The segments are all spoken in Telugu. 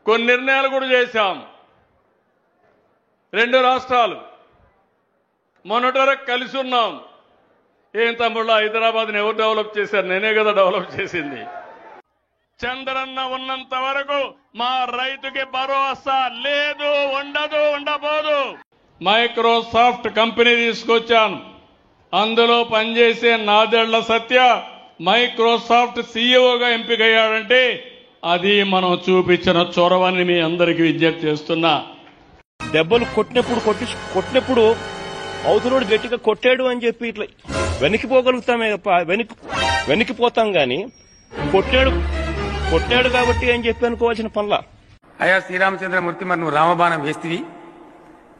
కొన్ని నిర్ణయాలు కూడా చేశాం. 2 రాష్ట్రాలు మొన్నటి వరకు కలిసి ఉన్నాం. ఏం తమ్ముళ్ళు, హైదరాబాద్ని ఎవరు డెవలప్ చేశారు? నేనే కదా డెవలప్ చేసింది. చంద్రన్న ఉన్నంత వరకు మా రైతుకి భరోసా లేదు, ఉండదు, ఉండబోదు. మైక్రోసాఫ్ట్ కంపెనీ తీసుకొచ్చాను. అందులో పనిచేసే నాదెళ్ల సత్య మైక్రోసాఫ్ట్ సీఈఓగా ఎంపికయ్యాడంటే అది మనం చూపించిన చొరవని మీ అందరికీ విజ్ఞప్తి చేస్తున్నా. దెబ్బలు కొట్టినప్పుడు అవతలోడు గట్టిగా కొట్టాడు అని చెప్పి ఇట్లా వెనక్కిపోగలుగుతామే వెనక్కిపోతాం గాని కొట్టాడు కాబట్టి అని చెప్పి అనుకోవాల్సిన పనుల. అయ్యా శ్రీరామచంద్రమూర్తి, మరి నువ్వు రామబాణం వేస్తేవి,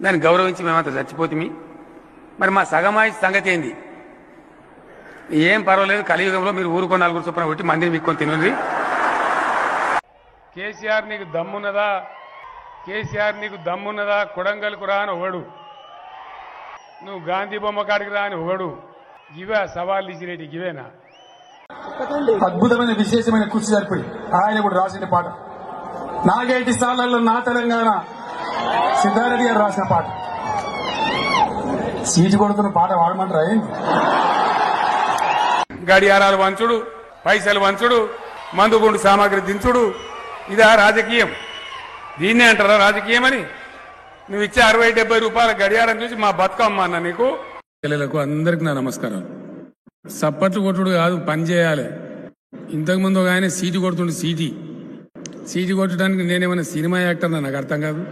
దాన్ని గౌరవించి మేమంతా చచ్చిపోతుంది. మరి మా సగమాయి సంగతి ఏంది? ఏం పర్వాలేదు, కలియుగంలో మీరు ఊరుకో 4 చొప్పున కొట్టి మందిని మీకొని తినండి. కేసీఆర్ నీకు దమ్మున్నదా? కేసీఆర్ నీకు దమ్మున్నదా? కొడంగల్కు రా అని ఒకడు, నువ్వు గాంధీ బొమ్మ కాడికి రా అని ఒకడు. ఇవే సవాళ్ళు ఇచ్చినట్టు ఇవేనా? అద్భుతమైన విశేషమైన కృషి జరిపి ఆయన కూడా రాసిన పాట. నాగేటి సాలల్లో నా తెలంగాణ సిద్ధారెడ్డి గారు రాసిన పాట. సీటు కొడుతున్న పాట వాడమంటారా ఏంటి? గడియారాలు వంచుడు, పైసలు వంచుడు, మందుగుండు సామాగ్రి దించుడు, ఇదా రాజకీయం? దీన్నే అంటారా రాజకీయం అని? నువ్వు ఇచ్చే 60-70 రూపాయల గడియారం చూసి మా బతుకమ్మ అన్న నీకు. పిల్లలకు అందరికి నా నమస్కారం. సప్పట్లు కొట్టుడు కాదు, పని చేయాలి. ఇంతకుముందు ఒక ఆయన సీటు కొడుతుండే, సీటు కొట్టడానికి నేనేమైనా సినిమా యాక్టర్ నాకు అర్థం కాదు.